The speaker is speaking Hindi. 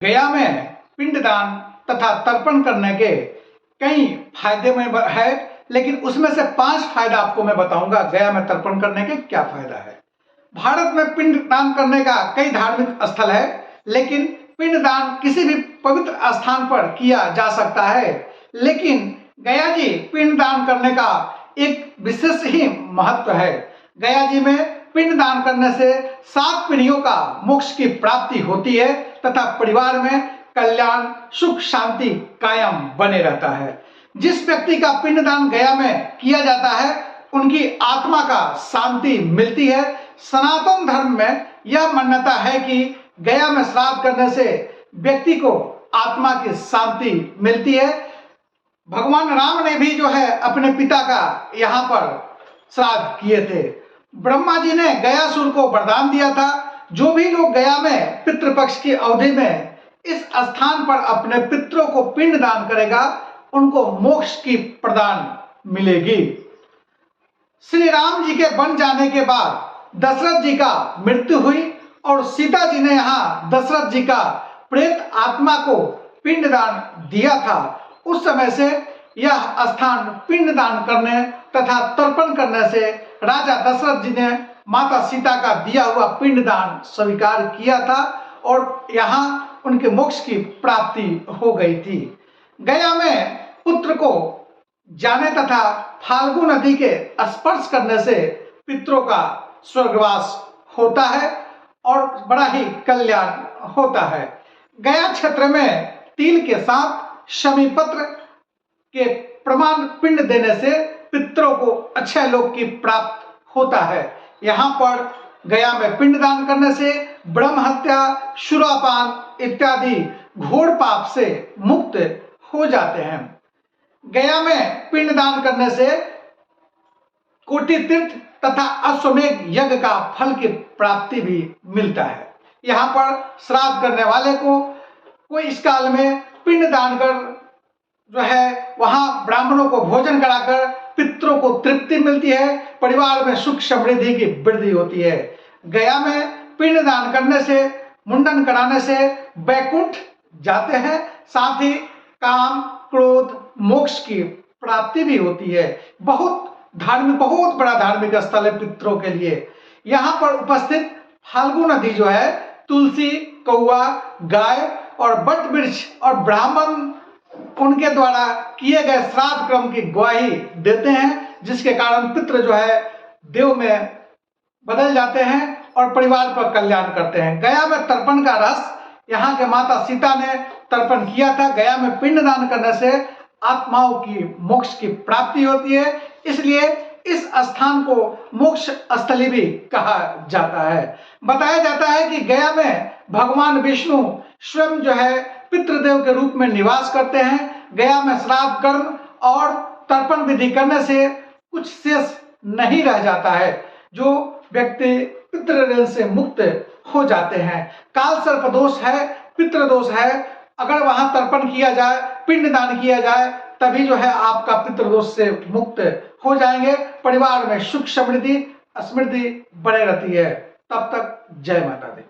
गया में पिंडदान तथा तर्पण करने के कई फायदे में है, लेकिन उसमें से 5 फायदा आपको मैं बताऊंगा गया में तर्पण करने के क्या फायदा है। भारत में पिंडदान करने का कई धार्मिक स्थल है, लेकिन पिंडदान किसी भी पवित्र स्थान पर किया जा सकता है, लेकिन गया जी पिंडदान करने का एक विशेष ही महत्व है। गया जी में पिंडदान करने से 7 पीढ़ियों का मोक्ष की प्राप्ति होती है तथा परिवार में कल्याण सुख शांति कायम बने रहता है। जिस व्यक्ति का पिंडदान गया में किया जाता है उनकी आत्मा का शांति मिलती है। सनातन धर्म में यह मान्यता है कि गया में श्राद्ध करने से व्यक्ति को आत्मा की शांति मिलती है। भगवान राम ने भी जो है अपने पिता का यहाँ पर श्राद्ध किए थे। ब्रह्मा जी ने गयासुर को वरदान दिया था, जो भी लोग गया में पितृपक्ष की अवधि में इस स्थान पर अपने पितरों को पिंड दान करेगा उनको मोक्ष की प्रदान मिलेगी। श्री राम जी के बन जाने के बाद दशरथ जी का मृत्यु हुई और सीता जी ने यहाँ दशरथ जी का प्रेत आत्मा को पिंडदान दिया था। उस समय से यह स्थान पिंडदान करने तथा तर्पण करने से राजा दशरथ जी ने माता सीता का दिया हुआ पिंडदान स्वीकार किया था और यहाँ उनके मोक्ष की प्राप्ति हो गई थी। गया में पुत्र को जाने तथा फाल्गु नदी के स्पर्श करने से पितरों का स्वर्गवास होता है और बड़ा ही कल्याण होता है। गया क्षेत्र में तिल के साथ शमी पत्र के प्रमाण पिंड देने से पितरों को अच्छे लोक की प्राप्त होता है। यहाँ पर गया में पिंडदान करने से ब्रह्म हत्या शूरापान इत्यादि घोर पाप से मुक्त हो जाते हैं। गया में पिंडदान करने से कोटि तीर्थ तथा अश्वमेध यज्ञ का फल की प्राप्ति भी मिलता है। यहाँ पर श्राद्ध करने वाले को कोई इस काल में पिंडदान कर जो है वहां ब्राह्मणों को भोजन कराकर पितरों को तृप्ति मिलती है, परिवार में सुख समृद्धि की वृद्धि होती है। गया में पिंडदान करने से मुंडन कराने से वैकुंठ जाते हैं, साथ ही काम क्रोध मोक्ष की प्राप्ति भी होती है। बहुत बड़ा धार्मिक स्थल है पितरों के लिए। यहाँ पर उपस्थित फाल्गु नदी जो है तुलसी कौआ गाय और वट वृक्ष और ब्राह्मण उनके द्वारा किए गए श्राद्ध क्रम की गवाही देते हैं, जिसके कारण पितृ जो है देव में बदल जाते हैं और परिवार पर कल्याण करते हैं। गया में तर्पण का रस यहाँ के माता सीता ने तर्पण किया था। गया में पिंडदान करने से आत्माओं की मोक्ष की प्राप्ति होती है, इसलिए इस स्थान को मोक्ष स्थली भी कहा जाता है। बताया जाता है कि गया में भगवान विष्णु स्वयं जो है पितृदेव के रूप में निवास करते हैं। गया में श्राद्ध कर्म और तर्पण विधि करने से कुछ शेष नहीं रह जाता है, जो व्यक्ति पितृऋण से मुक्त हो जाते हैं। काल सर्प दोष है, पितृदोष है, अगर वहां तर्पण किया जाए पिंडदान किया जाए तभी जो है आपका पितृदोष से मुक्त हो जाएंगे। परिवार में सुख समृद्धि समृद्धि बने रहती है। तब तक जय माता दी।